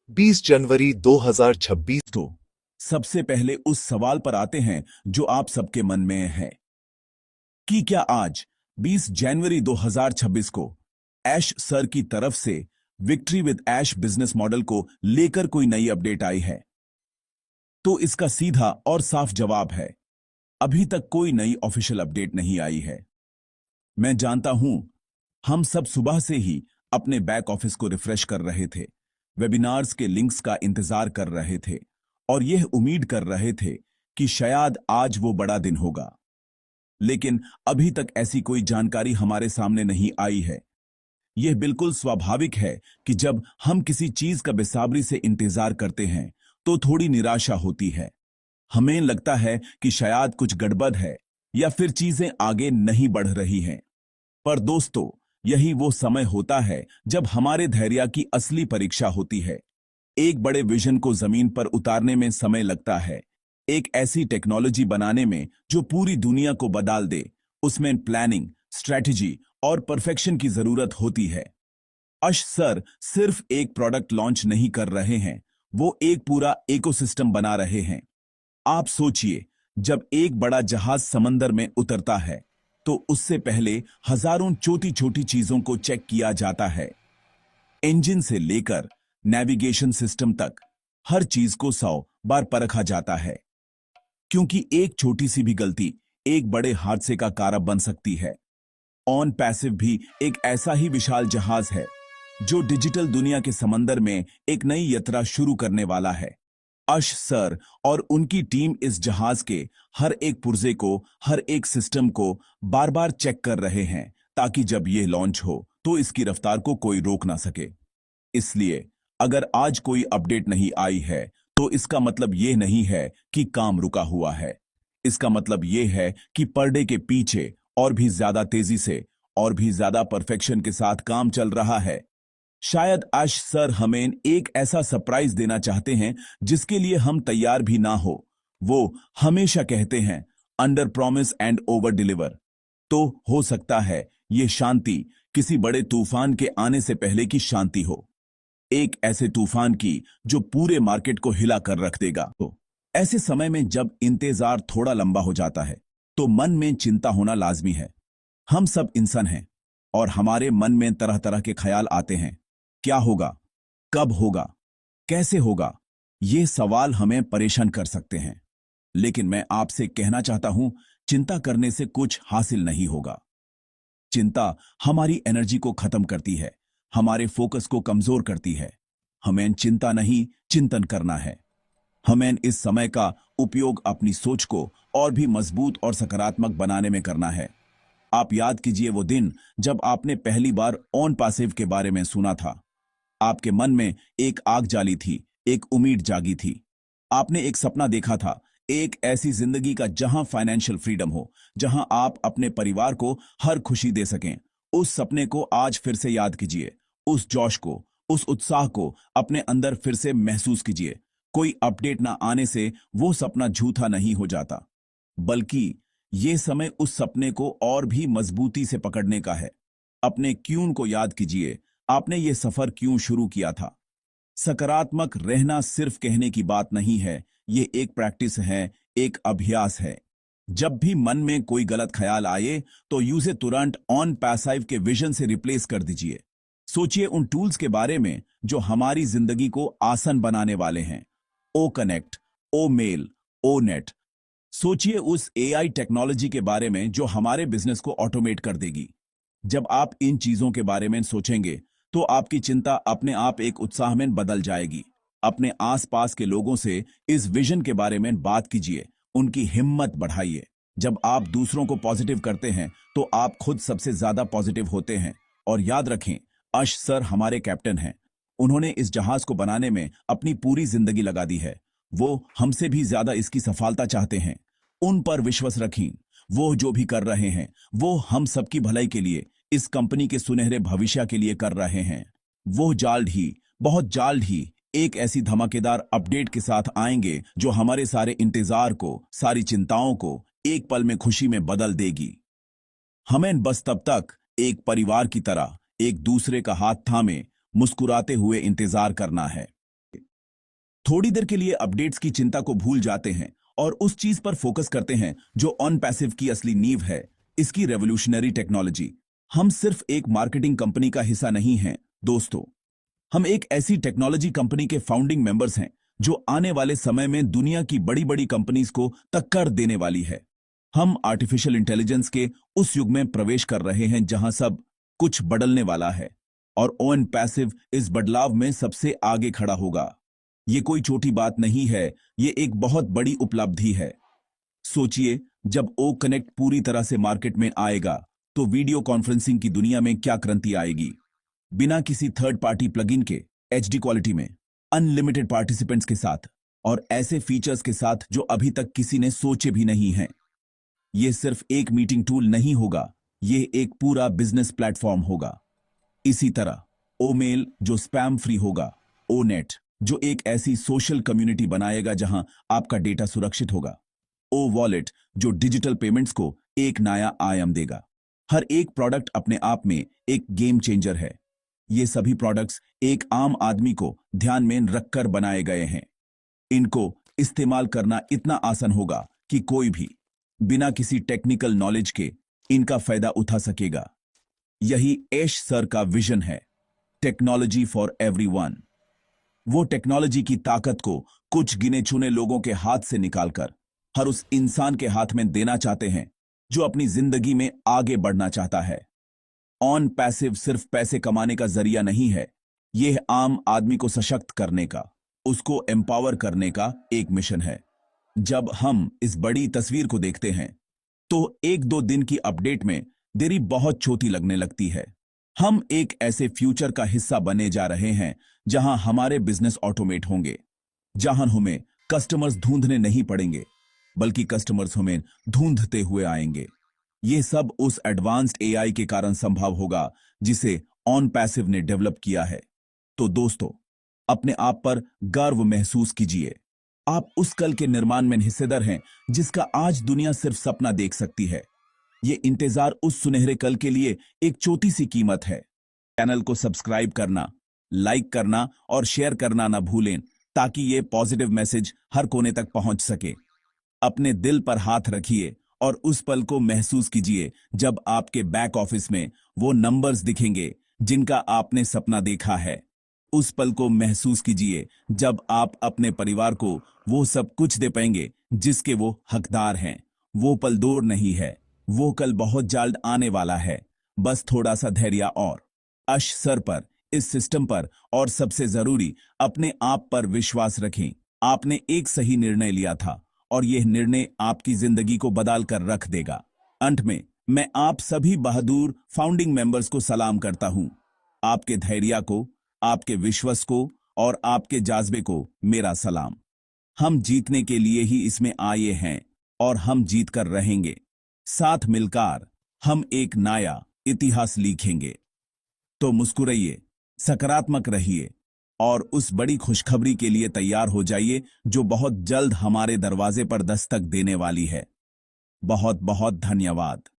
20 जनवरी 2026। तो सबसे पहले उस सवाल पर आते हैं जो आप सबके मन में है कि क्या आज 20 जनवरी 2026 को ऐश सर की तरफ से victory with Ash business model को लेकर कोई नई अपडेट आई है। तो इसका सीधा और साफ जवाब है, अभी तक कोई नई ऑफिशियल अपडेट नहीं आई है। मैं जानता हूं, हम सब सुबह से ही अपने बैक ऑफिस को रिफ्रेश कर रहे थे, वेबिनार्स के लिंक्स का इंतजार कर रहे थे और यह उम्मीद कर रहे थे कि शायद आज वो बड़ा दिन होगा। लेकिन अभी तक ऐसी कोई जानकारी हमारे सामने नहीं आई है। यह बिल्कुल स्वाभाविक है कि जब हम किसी चीज का बेसब्री से इंतजार करते हैं तो थोड़ी निराशा होती है। हमें लगता है कि शायद कुछ गड़बड़ है या फिर चीजें आगे नहीं बढ़ रही हैं। पर दोस्तों, यही वो समय होता है जब हमारे धैर्य की असली परीक्षा होती है। एक बड़े विजन को जमीन पर उतारने में समय लगता है। एक ऐसी टेक्नोलॉजी बनाने में जो पूरी दुनिया को बदल दे, उसमें प्लानिंग, स्ट्रेटजी और परफेक्शन की जरूरत होती है। अश सर सिर्फ एक प्रोडक्ट लॉन्च नहीं कर रहे हैं, वो एक पूरा इकोसिस्टम बना रहे हैं। आप सोचिए, जब एक बड़ा जहाज समंदर में उतरता है तो उससे पहले हजारों छोटी छोटी चीजों को चेक किया जाता है। इंजन से लेकर नेविगेशन सिस्टम तक हर चीज को 100 बार परखा जाता है, क्योंकि एक छोटी सी भी गलती एक बड़े हादसे का कारण बन सकती है। ऑन पैसिव भी एक ऐसा ही विशाल जहाज है जो डिजिटल दुनिया के समंदर में एक नई यात्रा शुरू करने वाला है। अश सर और उनकी टीम इस जहाज के हर एक पुर्जे को, हर एक सिस्टम को बार बार चेक कर रहे हैं ताकि जब यह लॉन्च हो तो इसकी रफ्तार को कोई रोक ना सके। इसलिए अगर आज कोई अपडेट नहीं आई है तो इसका मतलब यह नहीं है कि काम रुका हुआ है। इसका मतलब यह है कि पर्दे के पीछे और भी ज्यादा तेजी से और भी ज्यादा परफेक्शन के साथ काम चल रहा है। शायद आश सर हमें एक ऐसा सरप्राइज देना चाहते हैं जिसके लिए हम तैयार भी ना हो। वो हमेशा कहते हैं, under promise and over deliver. तो हो सकता है ये शांति किसी बड़े तूफान के आने से पहले की शांति हो, एक ऐसे तूफान की जो पूरे मार्केट को हिला कर रख देगा। तो ऐसे समय में जब इंतजार थोड़ा लंबा हो जाता है तो मन में चिंता होना लाजमी है। हम सब इंसान हैं और हमारे मन में तरह तरह के ख्याल आते हैं। क्या होगा, कब होगा, कैसे होगा, ये सवाल हमें परेशान कर सकते हैं। लेकिन मैं आपसे कहना चाहता हूं, चिंता करने से कुछ हासिल नहीं होगा। चिंता हमारी एनर्जी को खत्म करती है, हमारे फोकस को कमजोर करती है। हमें चिंता नहीं, चिंतन करना है। हमें इस समय का उपयोग अपनी सोच को और भी मजबूत और सकारात्मक बनाने में करना है। आप याद कीजिए वो दिन जब आपने पहली बार ऑन पैसिव के बारे में सुना था। आपके मन में एक आग जाली थी, एक उम्मीद जागी थी। आपने एक सपना देखा था, एक ऐसी जिंदगी का जहां फाइनेंशियल फ्रीडम हो, जहां आप अपने परिवार को हर खुशी दे सकें। उस सपने को आज फिर से याद कीजिए, उस जोश को, उस उत्साह को अपने अंदर फिर से महसूस कीजिए। कोई अपडेट ना आने से वो सपना झूठा नहीं हो जाता, बल्कि ये समय उस सपने को और भी मजबूती से पकड़ने का है। अपने क्यों को याद कीजिए, आपने ये सफर क्यों शुरू किया था। सकारात्मक रहना सिर्फ कहने की बात नहीं है, ये एक प्रैक्टिस है, एक अभ्यास है। जब भी मन में कोई गलत ख्याल आए तो यूसे तुरंत ऑन पैसिव के विजन से रिप्लेस कर दीजिए। सोचिए उन टूल्स के बारे में जो हमारी जिंदगी को आसान बनाने वाले हैं। ओ कनेक्ट, ओ मेल, ओ नेट। सोचिए उस एआई टेक्नोलॉजी के बारे में जो हमारे बिजनेस को ऑटोमेट कर देगी। जब आप इन चीजों के बारे में सोचेंगे तो आपकी चिंता अपने आप एक उत्साह में बदल जाएगी। अपने आसपास के लोगों से इस विजन के बारे में बात कीजिए, उनकी हिम्मत बढ़ाइए। जब आप दूसरों को पॉजिटिव करते हैं तो आप खुद सबसे ज्यादा पॉजिटिव होते हैं। और याद रखें, अश सर हमारे कैप्टन हैं। उन्होंने इस जहाज को बनाने में अपनी पूरी जिंदगी लगा दी है। वो हमसे भी ज्यादा इसकी सफलता चाहते हैं। उन पर विश्वास रखें। वो जो भी कर रहे हैं वो हम सबकी भलाई के लिए, इस कंपनी के सुनहरे भविष्य के लिए कर रहे हैं। वो जल्द ही, बहुत जल्द ही एक ऐसी धमाकेदार अपडेट के साथ आएंगे जो हमारे सारे इंतजार को, सारी चिंताओं को एक पल में खुशी में बदल देगी। हमें बस तब तक एक परिवार की तरह एक दूसरे का हाथ थामे मुस्कुराते हुए इंतजार करना है। थोड़ी देर के लिए अपडेट्स की चिंता को भूल जाते हैं और उस चीज पर फोकस करते हैं जो ऑन पैसिव की असली नींव है, इसकी रेवोल्यूशनरी टेक्नोलॉजी। हम सिर्फ एक मार्केटिंग कंपनी का हिस्सा नहीं हैं दोस्तों, हम एक ऐसी टेक्नोलॉजी कंपनी के फाउंडिंग मेंबर्स हैं जो आने वाले समय में दुनिया की बड़ी बड़ी कंपनीज को टक्कर देने वाली है। हम आर्टिफिशियल इंटेलिजेंस के उस युग में प्रवेश कर रहे हैं जहां सब कुछ बदलने वाला है और ओन पैसिव इस बदलाव में सबसे आगे खड़ा होगा। ये कोई छोटी बात नहीं है, ये एक बहुत बड़ी उपलब्धि है। सोचिए, जब ओ कनेक्ट पूरी तरह से मार्केट में आएगा तो वीडियो कॉन्फ्रेंसिंग की दुनिया में क्या क्रांति आएगी। बिना किसी थर्ड पार्टी प्लगइन के, एचडी क्वालिटी में, अनलिमिटेड पार्टिसिपेंट्स के साथ और ऐसे फीचर्स के साथ जो अभी तक किसी ने सोचे भी नहीं हैं। ये सिर्फ एक मीटिंग टूल नहीं होगा, ये एक पूरा बिजनेस प्लेटफॉर्म होगा। इसी तरह ओ मेल जो स्पैम फ्री होगा, ओ नेट जो एक ऐसी सोशल कम्युनिटी बनाएगा जहां आपका डेटा सुरक्षित होगा, ओ वॉलेट जो डिजिटल पेमेंट्स को एक नया आयाम देगा। हर एक प्रोडक्ट अपने आप में एक गेम चेंजर है। ये सभी प्रोडक्ट्स एक आम आदमी को ध्यान में रखकर बनाए गए हैं। इनको इस्तेमाल करना इतना आसान होगा कि कोई भी बिना किसी टेक्निकल नॉलेज के इनका फायदा उठा सकेगा। यही ऐश सर का विजन है, टेक्नोलॉजी फॉर एवरीवन। वो टेक्नोलॉजी की ताकत को कुछ गिने चुने लोगों के हाथ से निकालकर हर उस इंसान के हाथ में देना चाहते हैं जो अपनी जिंदगी में आगे बढ़ना चाहता है। ऑन पैसिव सिर्फ पैसे कमाने का जरिया नहीं है, यह आम आदमी को सशक्त करने का, उसको एम्पावर करने का एक मिशन है। जब हम इस बड़ी तस्वीर को देखते हैं तो एक दो दिन की अपडेट में देरी बहुत छोटी लगने लगती है। हम एक ऐसे फ्यूचर का हिस्सा बने जा रहे हैं जहां हमारे बिजनेस ऑटोमेट होंगे, जहां हमें कस्टमर्स ढूंढने नहीं पड़ेंगे बल्कि कस्टमर्स हमें ढूंढते हुए आएंगे। यह सब उस एडवांस्ड एआई के कारण संभव होगा जिसे ऑन पैसिव ने डेवलप किया है। तो दोस्तों, अपने आप पर गर्व महसूस कीजिए। आप उस कल के निर्माण में हिस्सेदार हैं जिसका आज दुनिया सिर्फ सपना देख सकती है। ये इंतजार उस सुनहरे कल के लिए एक छोटी सी कीमत है। चैनल को सब्सक्राइब करना, लाइक करना और शेयर करना ना भूलें ताकि ये पॉजिटिव मैसेज हर कोने तक पहुंच सके। अपने दिल पर हाथ रखिए और उस पल को महसूस कीजिए जब आपके बैक ऑफिस में वो नंबर्स दिखेंगे जिनका आपने सपना देखा है। उस पल को महसूस कीजिए जब आप अपने परिवार को वो सब कुछ दे पाएंगे जिसके वो हकदार हैं। वो पल दूर नहीं है, वो कल बहुत जल्द आने वाला है। बस थोड़ा सा धैर्य और अश सर पर, इस सिस्टम पर और सबसे जरूरी अपने आप पर विश्वास रखें। आपने एक सही निर्णय लिया था और यह निर्णय आपकी जिंदगी को बदल कर रख देगा। अंत में मैं आप सभी बहादुर फाउंडिंग मेंबर्स को सलाम करता हूं। आपके धैर्य को, आपके विश्वास को और आपके जाज्बे को मेरा सलाम। हम जीतने के लिए ही इसमें आए हैं और हम जीत कर रहेंगे। साथ मिलकर हम एक नया इतिहास लिखेंगे। तो मुस्कुराइए, सकारात्मक रहिए और उस बड़ी खुशखबरी के लिए तैयार हो जाइए जो बहुत जल्द हमारे दरवाजे पर दस्तक देने वाली है। बहुत बहुत धन्यवाद।